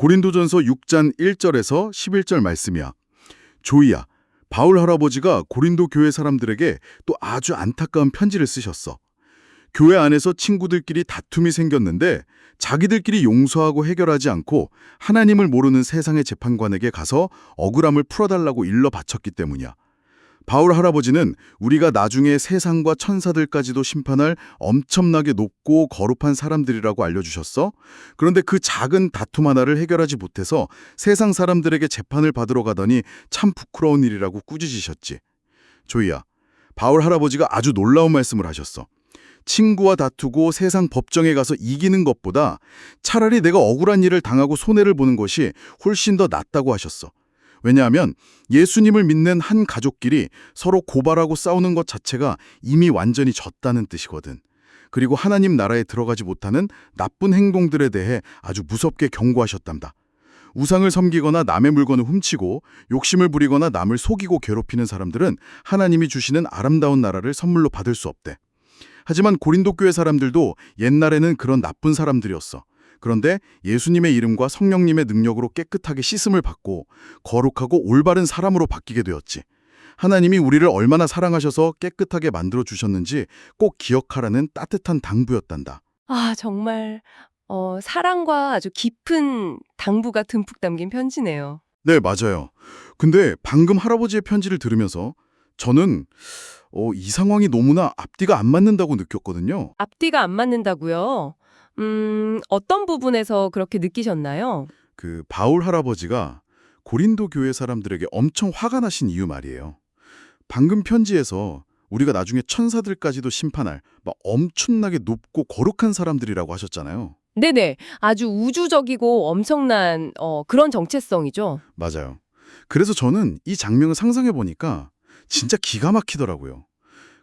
고린도전서 6장 1절에서 11절 말씀이야. 조이야, 바울 할아버지가 고린도 교회 사람들에게 또 아주 안타까운 편지를 쓰셨어. 교회 안에서 친구들끼리 다툼이 생겼는데 자기들끼리 용서하고 해결하지 않고 하나님을 모르는 세상의 재판관에게 가서 억울함을 풀어달라고 일러 바쳤기 때문이야. 바울 할아버지는 우리가 나중에 세상과 천사들까지도 심판할 엄청나게 높고 거룩한 사람들이라고 알려주셨어. 그런데 그 작은 다툼 하나를 해결하지 못해서 세상 사람들에게 재판을 받으러 가더니 참 부끄러운 일이라고 꾸짖으셨지. 조이야, 바울 할아버지가 아주 놀라운 말씀을 하셨어. 친구와 다투고 세상 법정에 가서 이기는 것보다 차라리 내가 억울한 일을 당하고 손해를 보는 것이 훨씬 더 낫다고 하셨어. 왜냐하면 예수님을 믿는 한 가족끼리 서로 고발하고 싸우는 것 자체가 이미 완전히 졌다는 뜻이거든. 그리고 하나님 나라에 들어가지 못하는 나쁜 행동들에 대해 아주 무섭게 경고하셨답니다. 우상을 섬기거나 남의 물건을 훔치고 욕심을 부리거나 남을 속이고 괴롭히는 사람들은 하나님이 주시는 아름다운 나라를 선물로 받을 수 없대. 하지만 고린도 교회 사람들도 옛날에는 그런 나쁜 사람들이었어. 그런데 예수님의 이름과 성령님의 능력으로 깨끗하게 씻음을 받고 거룩하고 올바른 사람으로 바뀌게 되었지. 하나님이 우리를 얼마나 사랑하셔서 깨끗하게 만들어 주셨는지 꼭 기억하라는 따뜻한 당부였단다. 아, 정말 사랑과 아주 깊은 당부가 듬뿍 담긴 편지네요. 네, 맞아요. 근데 방금 할아버지의 편지를 들으면서 저는 이 상황이 너무나 앞뒤가 안 맞는다고 느꼈거든요. 앞뒤가 안 맞는다고요? 어떤 부분에서 그렇게 느끼셨나요? 그 바울 할아버지가 고린도 교회 사람들에게 엄청 화가 나신 이유 말이에요. 방금 편지에서 우리가 나중에 천사들까지도 심판할 막 엄청나게 높고 거룩한 사람들이라고 하셨잖아요. 네네. 아주 우주적이고 엄청난 그런 정체성이죠. 맞아요. 그래서 저는 이 장면을 상상해 보니까 진짜 기가 막히더라고요.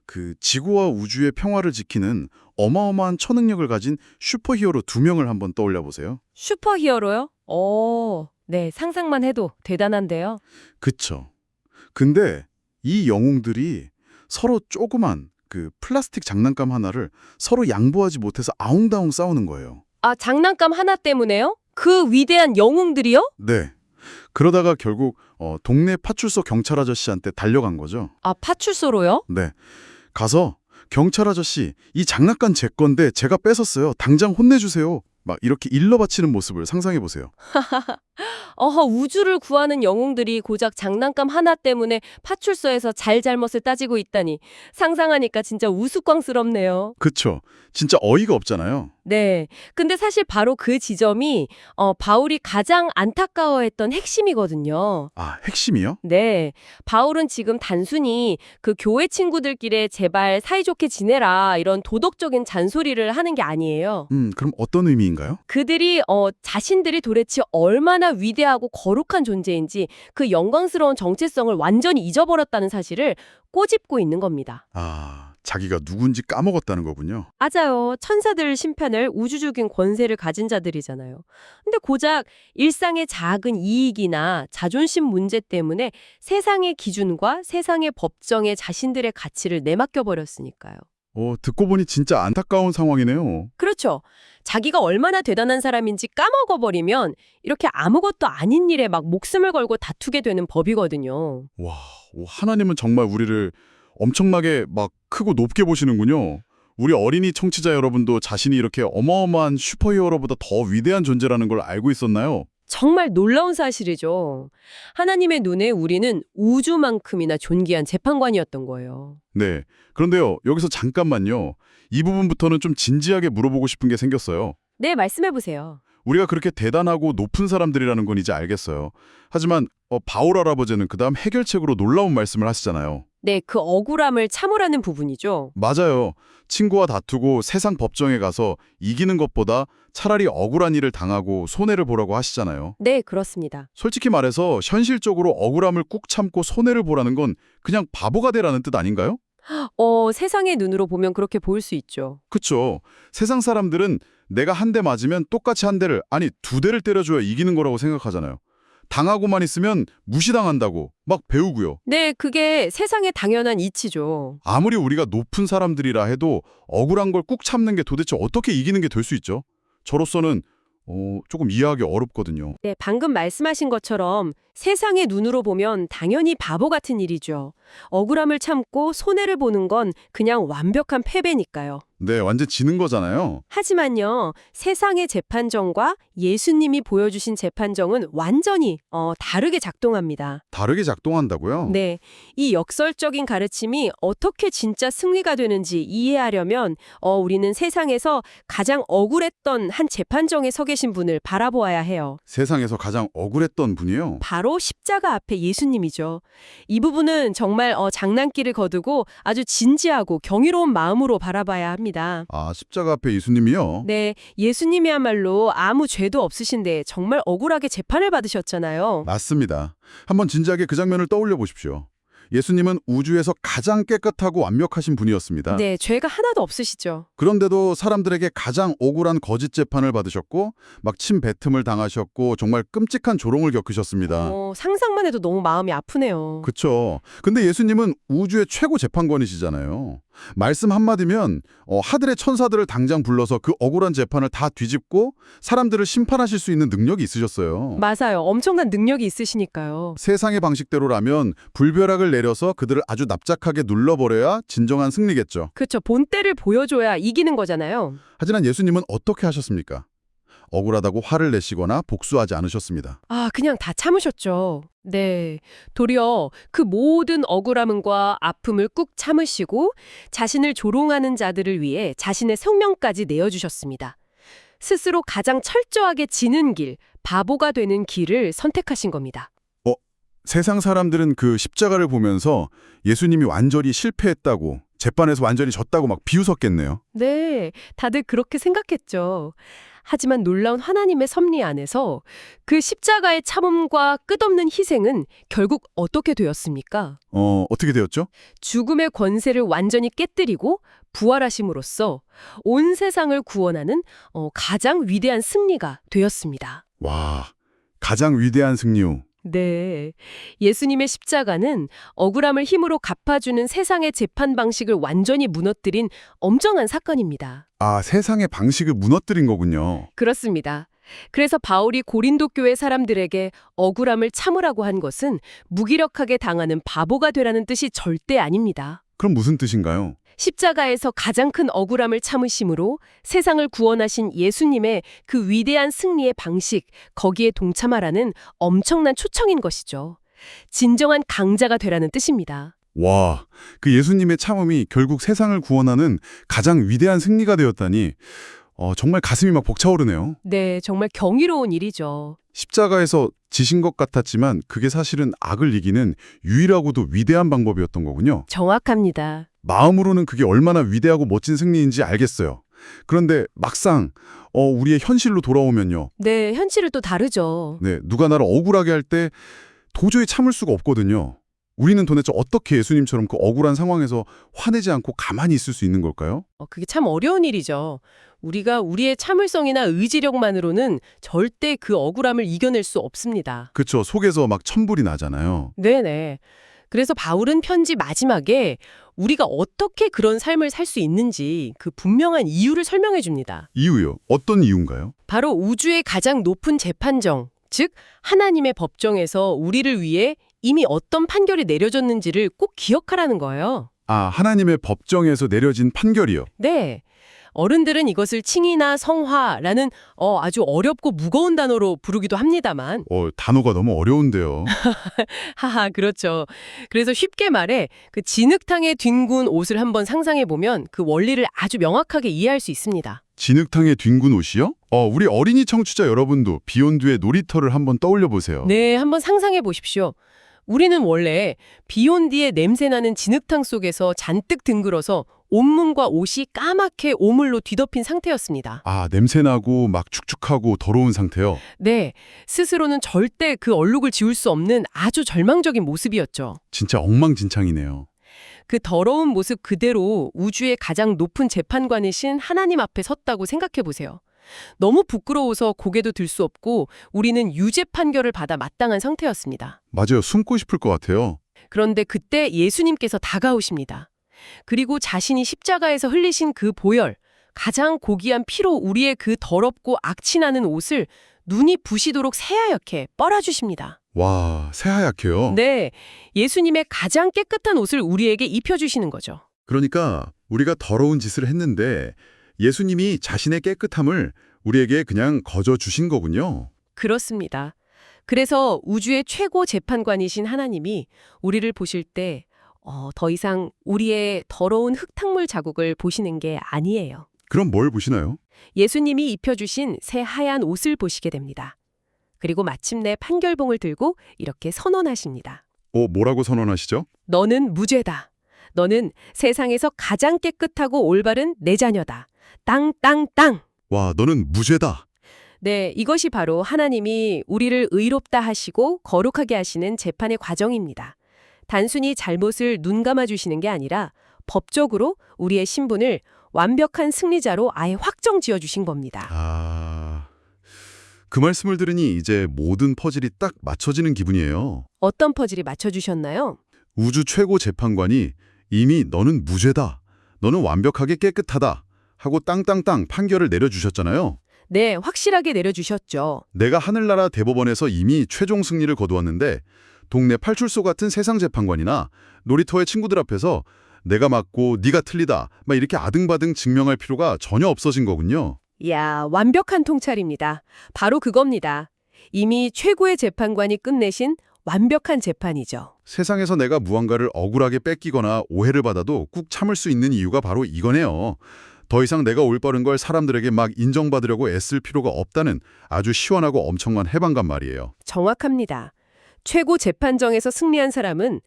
그 지구와 우주의 평화를 지키는 어마어마한 초능력을 가진 슈퍼히어로 2명을 한번 떠올려 보세요. 슈퍼히어로요? 네. 상상만 해도 대단한데요. 그쵸. 근데 이 영웅들이 서로 조그만 그 플라스틱 장난감 하나를 서로 양보하지 못해서 아웅다웅 싸우는 거예요. 아, 장난감 하나 때문에요? 그 위대한 영웅들이요? 네. 그러다가 결국 동네 파출소 경찰 아저씨한테 달려간 거죠. 아, 파출소로요? 네. 가서 경찰 아저씨, 이 장난감 제 건데 제가 뺏었어요. 당장 혼내주세요. 막 이렇게 일러 바치는 모습을 상상해 보세요. 우주를 구하는 영웅들이 고작 장난감 하나 때문에 파출소에서 잘잘못을 따지고 있다니 상상하니까 진짜 우스꽝스럽네요. 그쵸. 진짜 어이가 없잖아요. 네. 근데 사실 바로 그 지점이 바울이 가장 안타까워했던 핵심이거든요. 아, 핵심이요? 네. 바울은 지금 단순히 그 교회 친구들끼리 제발 사이좋게 지내라 이런 도덕적인 잔소리를 하는 게 아니에요. 그럼 어떤 의미인가요? 그들이 자신들이 도대체 얼마나 위대하고 거룩한 존재인지 그 영광스러운 정체성을 완전히 잊어버렸다는 사실을 꼬집고 있는 겁니다. 아, 자기가 누군지 까먹었다는 거군요. 맞아요. 천사들 심판을 우주적인 권세를 가진 자들이잖아요. 근데 고작 일상의 작은 이익이나 자존심 문제 때문에 세상의 기준과 세상의 법정에 자신들의 가치를 내맡겨 버렸으니까요. 듣고 보니 진짜 안타까운 상황이네요. 그렇죠. 자기가 얼마나 대단한 사람인지 까먹어버리면 이렇게 아무것도 아닌 일에 막 목숨을 걸고 다투게 되는 법이거든요. 와, 하나님은 정말 우리를 엄청나게 막 크고 높게 보시는군요. 우리 어린이 청취자 여러분도 자신이 이렇게 어마어마한 슈퍼히어로보다 더 위대한 존재라는 걸 알고 있었나요? 정말 놀라운 사실이죠. 하나님의 눈에 우리는 우주만큼이나 존귀한 재판관이었던 거예요. 네. 그런데요, 여기서 잠깐만요. 이 부분부터는 좀 진지하게 물어보고 싶은 게 생겼어요. 네, 말씀해 보세요. 우리가 그렇게 대단하고 높은 사람들이라는 건 이제 알겠어요. 하지만 바울 할아버지는 그다음 해결책으로 놀라운 말씀을 하시잖아요. 네, 그 억울함을 참으라는 부분이죠. 맞아요. 친구와 다투고 세상 법정에 가서 이기는 것보다 차라리 억울한 일을 당하고 손해를 보라고 하시잖아요. 네, 그렇습니다. 솔직히 말해서 현실적으로 억울함을 꾹 참고 손해를 보라는 건 그냥 바보가 되라는 뜻 아닌가요? 세상의 눈으로 보면 그렇게 보일 수 있죠. 그쵸. 세상 사람들은 내가 한 대 맞으면 똑같이 한 대를, 아니 2대를 때려줘야 이기는 거라고 생각하잖아요. 당하고만 있으면 무시당한다고 막 배우고요. 네, 그게 세상의 당연한 이치죠. 아무리 우리가 높은 사람들이라 해도 억울한 걸 꾹 참는 게 도대체 어떻게 이기는 게 될 수 있죠? 저로서는 조금 이해하기 어렵거든요. 네, 방금 말씀하신 것처럼 세상의 눈으로 보면 당연히 바보 같은 일이죠. 억울함을 참고 손해를 보는 건 그냥 완벽한 패배니까요. 네, 완전 지는 거잖아요. 하지만요, 세상의 재판정과 예수님이 보여주신 재판정은 완전히 다르게 작동합니다. 다르게 작동한다고요? 네, 이 역설적인 가르침이 어떻게 진짜 승리가 되는지 이해하려면 우리는 세상에서 가장 억울했던 한 재판정에 서 계신 분을 바라보아야 해요. 세상에서 가장 억울했던 분이요? 바로 십자가 앞에 예수님이죠. 이 부분은 정말 장난기를 거두고 아주 진지하고 경이로운 마음으로 바라봐야 합니다. 아, 십자가 앞에 예수님이요? 네, 예수님이야말로 아무 죄도 없으신데 정말 억울하게 재판을 받으셨잖아요. 맞습니다. 한번 진지하게 그 장면을 떠올려 보십시오. 예수님은 우주에서 가장 깨끗하고 완벽하신 분이었습니다. 네, 죄가 하나도 없으시죠. 그런데도 사람들에게 가장 억울한 거짓 재판을 받으셨고 막 침뱉음을 당하셨고 정말 끔찍한 조롱을 겪으셨습니다. 상상만 해도 너무 마음이 아프네요. 그쵸. 근데 예수님은 우주의 최고 재판관이시잖아요. 말씀 한마디면 하늘의 천사들을 당장 불러서 그 억울한 재판을 다 뒤집고 사람들을 심판하실 수 있는 능력이 있으셨어요. 맞아요. 엄청난 능력이 있으시니까요. 세상의 방식대로라면 불벼락을 내려서 그들을 아주 납작하게 눌러버려야 진정한 승리겠죠. 그렇죠. 본때를 보여줘야 이기는 거잖아요. 하지만 예수님은 어떻게 하셨습니까? 억울하다고 화를 내시거나 복수하지 않으셨습니다. 그냥 다 참으셨죠. 네. 도리어 그 모든 억울함과 아픔을 꾹 참으시고 자신을 조롱하는 자들을 위해 자신의 생명까지 내어주셨습니다. 스스로 가장 철저하게 지는 길, 바보가 되는 길을 선택하신 겁니다. 세상 사람들은 그 십자가를 보면서 예수님이 완전히 실패했다고, 재판에서 완전히 졌다고 막 비웃었겠네요. 네, 다들 그렇게 생각했죠. 하지만 놀라운 하나님의 섭리 안에서 그 십자가의 참음과 끝없는 희생은 결국 어떻게 되었습니까? 어떻게 되었죠? 죽음의 권세를 완전히 깨뜨리고 부활하심으로써 온 세상을 구원하는 가장 위대한 승리가 되었습니다. 와, 가장 위대한 승리요. 네. 예수님의 십자가는 억울함을 힘으로 갚아주는 세상의 재판 방식을 완전히 무너뜨린 엄청난 사건입니다. 아, 세상의 방식을 무너뜨린 거군요. 그렇습니다. 그래서 바울이 고린도 교회 사람들에게 억울함을 참으라고 한 것은 무기력하게 당하는 바보가 되라는 뜻이 절대 아닙니다. 그럼 무슨 뜻인가요? 십자가에서 가장 큰 억울함을 참으심으로 세상을 구원하신 예수님의 그 위대한 승리의 방식, 거기에 동참하라는 엄청난 초청인 것이죠. 진정한 강자가 되라는 뜻입니다. 와, 그 예수님의 참음이 결국 세상을 구원하는 가장 위대한 승리가 되었다니 정말 가슴이 막 벅차오르네요. 네, 정말 경이로운 일이죠. 십자가에서 지신 것 같았지만 그게 사실은 악을 이기는 유일하고도 위대한 방법이었던 거군요. 정확합니다. 마음으로는 그게 얼마나 위대하고 멋진 승리인지 알겠어요. 그런데 막상 우리의 현실로 돌아오면요. 네, 현실은 또 다르죠. 네, 누가 나를 억울하게 할 때 도저히 참을 수가 없거든요. 우리는 도대체 어떻게 예수님처럼 그 억울한 상황에서 화내지 않고 가만히 있을 수 있는 걸까요? 그게 참 어려운 일이죠. 우리가 우리의 참을성이나 의지력만으로는 절대 그 억울함을 이겨낼 수 없습니다. 그쵸, 속에서 막 천불이 나잖아요. 네네. 그래서 바울은 편지 마지막에 우리가 어떻게 그런 삶을 살 수 있는지 그 분명한 이유를 설명해 줍니다. 이유요? 어떤 이유인가요? 바로 우주의 가장 높은 재판정, 즉 하나님의 법정에서 우리를 위해 이미 어떤 판결이 내려졌는지를 꼭 기억하라는 거예요. 아, 하나님의 법정에서 내려진 판결이요. 네. 어른들은 이것을 칭의나 성화라는 아주 어렵고 무거운 단어로 부르기도 합니다만 단어가 너무 어려운데요. 하하, 그렇죠. 그래서 쉽게 말해 그 진흙탕에 뒹군 옷을 한번 상상해 보면 그 원리를 아주 명확하게 이해할 수 있습니다. 진흙탕에 뒹군 옷이요? 우리 어린이 청취자 여러분도 비욘드의 놀이터를 한번 떠올려 보세요. 네, 한번 상상해 보십시오. 우리는 원래 비온 뒤에 냄새나는 진흙탕 속에서 잔뜩 뒹굴어서 온몸과 옷이 까맣게 오물로 뒤덮인 상태였습니다. 아, 냄새나고 막 축축하고 더러운 상태요? 네, 스스로는 절대 그 얼룩을 지울 수 없는 아주 절망적인 모습이었죠. 진짜 엉망진창이네요. 그 더러운 모습 그대로 우주의 가장 높은 재판관이신 하나님 앞에 섰다고 생각해 보세요. 너무 부끄러워서 고개도 들 수 없고 우리는 유죄 판결을 받아 마땅한 상태였습니다. 맞아요. 숨고 싶을 것 같아요. 그런데 그때 예수님께서 다가오십니다. 그리고 자신이 십자가에서 흘리신 그 보혈, 가장 고귀한 피로 우리의 그 더럽고 악취나는 옷을 눈이 부시도록 새하얗게 빨아주십니다. 와, 새하얗게요? 네, 예수님의 가장 깨끗한 옷을 우리에게 입혀주시는 거죠. 그러니까 우리가 더러운 짓을 했는데 예수님이 자신의 깨끗함을 우리에게 그냥 거저 주신 거군요. 그렇습니다. 그래서 우주의 최고 재판관이신 하나님이 우리를 보실 때 더 이상 우리의 더러운 흙탕물 자국을 보시는 게 아니에요. 그럼 뭘 보시나요? 예수님이 입혀주신 새 하얀 옷을 보시게 됩니다. 그리고 마침내 판결봉을 들고 이렇게 선언하십니다. 뭐라고 선언하시죠? 너는 무죄다. 너는 세상에서 가장 깨끗하고 올바른 내 자녀다. 땅땅땅. 와, 너는 무죄다. 네, 이것이 바로 하나님이 우리를 의롭다 하시고 거룩하게 하시는 재판의 과정입니다. 단순히 잘못을 눈감아 주시는 게 아니라 법적으로 우리의 신분을 완벽한 승리자로 아예 확정 지어 주신 겁니다. 그 말씀을 들으니 이제 모든 퍼즐이 딱 맞춰지는 기분이에요. 어떤 퍼즐이 맞춰주셨나요? 우주 최고 재판관이 이미 너는 무죄다, 너는 완벽하게 깨끗하다 하고 땅땅땅 판결을 내려주셨잖아요. 네, 확실하게 내려주셨죠. 내가 하늘나라 대법원에서 이미 최종 승리를 거두었는데 동네 팔출소 같은 세상 재판관이나 놀이터의 친구들 앞에서 내가 맞고 네가 틀리다 막 이렇게 아등바등 증명할 필요가 전혀 없어진 거군요. 이야, 완벽한 통찰입니다. 바로 그겁니다. 이미 최고의 재판관이 끝내신 완벽한 재판이죠. 세상에서 내가 무언가를 억울하게 뺏기거나 오해를 받아도 꾹 참을 수 있는 이유가 바로 이거네요. 더 이상 내가 올바른 걸 사람들에게 막 인정받으려고 애쓸 필요가 없다는 아주 시원하고 엄청난 해방감 말이에요. 정확합니다. 최고 재판정에서 승리한 사람은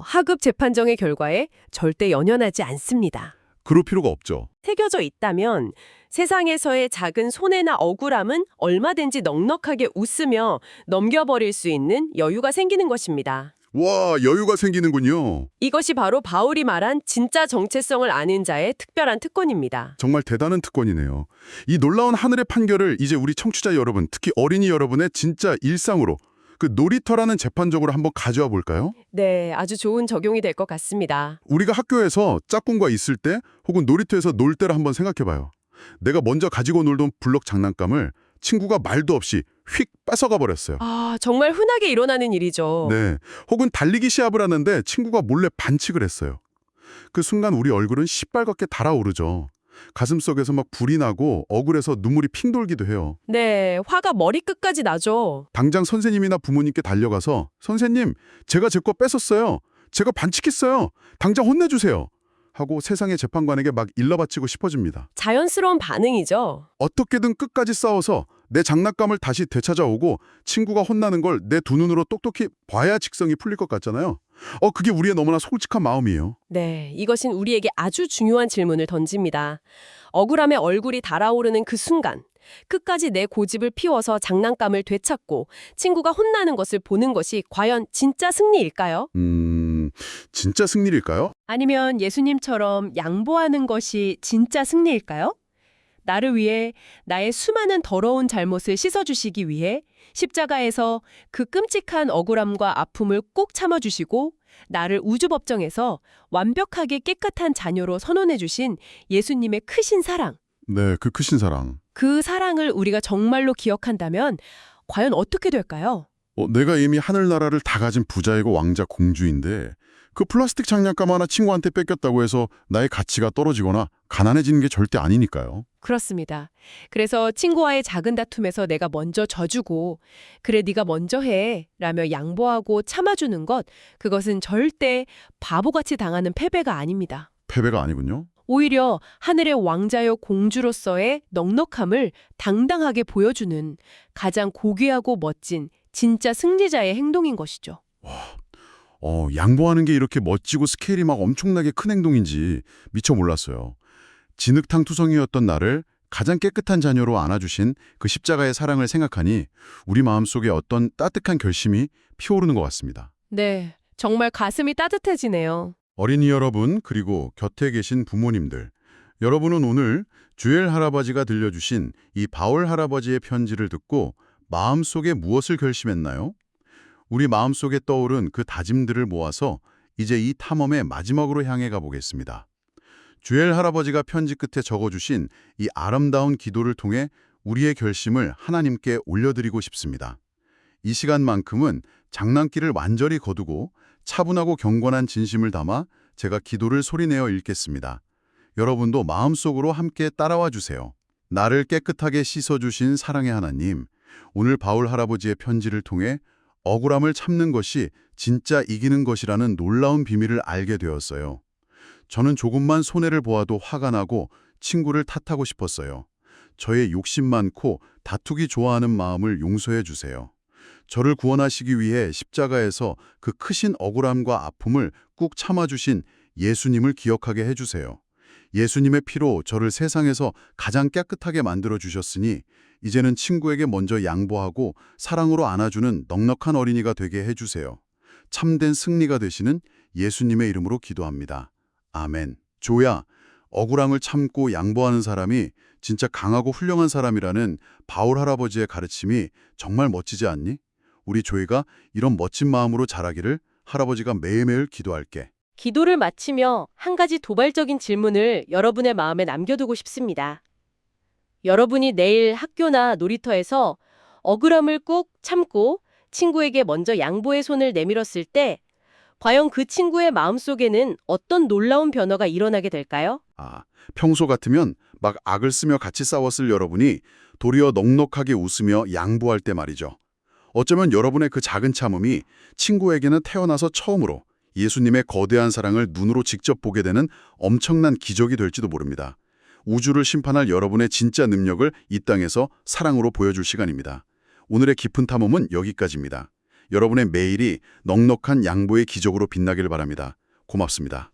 하급 재판정의 결과에 절대 연연하지 않습니다. 그럴 필요가 없죠. 새겨져 있다면 세상에서의 작은 손해나 억울함은 얼마든지 넉넉하게 웃으며 넘겨버릴 수 있는 여유가 생기는 것입니다. 와, 여유가 생기는군요. 이것이 바로 바울이 말한 진짜 정체성을 아는 자의 특별한 특권입니다. 정말 대단한 특권이네요. 이 놀라운 하늘의 판결을 이제 우리 청취자 여러분, 특히 어린이 여러분의 진짜 일상으로 그 놀이터라는 재판적으로 한번 가져와 볼까요? 네, 아주 좋은 적용이 될 것 같습니다. 우리가 학교에서 짝꿍과 있을 때 혹은 놀이터에서 놀 때를 한번 생각해봐요. 내가 먼저 가지고 놀던 블록 장난감을 친구가 말도 없이 휙 뺏어가 버렸어요. 아, 정말 흔하게 일어나는 일이죠. 네, 혹은 달리기 시합을 하는데 친구가 몰래 반칙을 했어요. 그 순간 우리 얼굴은 시뻘겋게 달아오르죠. 가슴속에서 막 불이 나고 억울해서 눈물이 핑 돌기도 해요. 네, 화가 머리끝까지 나죠. 당장 선생님이나 부모님께 달려가서 선생님, 제가 제 거 뺏었어요. 제가 반칙했어요. 당장 혼내주세요. 하고 세상의 재판관에게 막 일러바치고 싶어집니다. 자연스러운 반응이죠. 어떻게든 끝까지 싸워서 내 장난감을 다시 되찾아오고 친구가 혼나는 걸 내 두 눈으로 똑똑히 봐야 직성이 풀릴 것 같잖아요. 그게 우리의 너무나 솔직한 마음이에요. 네, 이것은 우리에게 아주 중요한 질문을 던집니다. 억울함에 얼굴이 달아오르는 그 순간, 끝까지 내 고집을 피워서 장난감을 되찾고 친구가 혼나는 것을 보는 것이 과연 진짜 승리일까요? 진짜 승리일까요? 아니면 예수님처럼 양보하는 것이 진짜 승리일까요? 나를 위해 나의 수많은 더러운 잘못을 씻어주시기 위해 십자가에서 그 끔찍한 억울함과 아픔을 꼭 참아주시고 나를 우주법정에서 완벽하게 깨끗한 자녀로 선언해주신 예수님의 크신 사랑. 네, 그 크신 사랑. 그 사랑을 우리가 정말로 기억한다면 과연 어떻게 될까요? 내가 이미 하늘나라를 다 가진 부자이고 왕자 공주인데 그 플라스틱 장난감 하나 친구한테 뺏겼다고 해서 나의 가치가 떨어지거나 가난해지는 게 절대 아니니까요. 그렇습니다. 그래서 친구와의 작은 다툼에서 내가 먼저 져주고 그래 네가 먼저 해 라며 양보하고 참아주는 것, 그것은 절대 바보같이 당하는 패배가 아닙니다. 패배가 아니군요. 오히려 하늘의 왕자여 공주로서의 넉넉함을 당당하게 보여주는 가장 고귀하고 멋진 진짜 승리자의 행동인 것이죠. 양보하는 게 이렇게 멋지고 스케일이 막 엄청나게 큰 행동인지 미처 몰랐어요. 진흙탕투성이었던 나를 가장 깨끗한 자녀로 안아주신 그 십자가의 사랑을 생각하니 우리 마음속에 어떤 따뜻한 결심이 피어오르는 것 같습니다. 네, 정말 가슴이 따뜻해지네요. 어린이 여러분, 그리고 곁에 계신 부모님들, 여러분은 오늘 주엘 할아버지가 들려주신 이 바울 할아버지의 편지를 듣고 마음속에 무엇을 결심했나요? 우리 마음속에 떠오른 그 다짐들을 모아서 이제 이 탐험의 마지막으로 향해 가보겠습니다. 주엘 할아버지가 편지 끝에 적어주신 이 아름다운 기도를 통해 우리의 결심을 하나님께 올려드리고 싶습니다. 이 시간만큼은 장난기를 완전히 거두고 차분하고 경건한 진심을 담아 제가 기도를 소리내어 읽겠습니다. 여러분도 마음속으로 함께 따라와 주세요. 나를 깨끗하게 씻어주신 사랑의 하나님, 오늘 바울 할아버지의 편지를 통해 억울함을 참는 것이 진짜 이기는 것이라는 놀라운 비밀을 알게 되었어요. 저는 조금만 손해를 보아도 화가 나고 친구를 탓하고 싶었어요. 저의 욕심 많고 다투기 좋아하는 마음을 용서해 주세요. 저를 구원하시기 위해 십자가에서 그 크신 억울함과 아픔을 꾹 참아주신 예수님을 기억하게 해주세요. 예수님의 피로 저를 세상에서 가장 깨끗하게 만들어 주셨으니 이제는 친구에게 먼저 양보하고 사랑으로 안아주는 넉넉한 어린이가 되게 해주세요. 참된 승리가 되시는 예수님의 이름으로 기도합니다. 아멘. 조야, 억울함을 참고 양보하는 사람이 진짜 강하고 훌륭한 사람이라는 바울 할아버지의 가르침이 정말 멋지지 않니? 우리 조이가 이런 멋진 마음으로 자라기를 할아버지가 매일매일 기도할게. 기도를 마치며 한 가지 도발적인 질문을 여러분의 마음에 남겨두고 싶습니다. 여러분이 내일 학교나 놀이터에서 억울함을 꾹 참고 친구에게 먼저 양보의 손을 내밀었을 때 과연 그 친구의 마음속에는 어떤 놀라운 변화가 일어나게 될까요? 평소 같으면 막 악을 쓰며 같이 싸웠을 여러분이 도리어 넉넉하게 웃으며 양보할 때 말이죠. 어쩌면 여러분의 그 작은 참음이 친구에게는 태어나서 처음으로 예수님의 거대한 사랑을 눈으로 직접 보게 되는 엄청난 기적이 될지도 모릅니다. 우주를 심판할 여러분의 진짜 능력을 이 땅에서 사랑으로 보여줄 시간입니다. 오늘의 깊은 탐험은 여기까지입니다. 여러분의 매일이 넉넉한 양보의 기적으로 빛나길 바랍니다. 고맙습니다.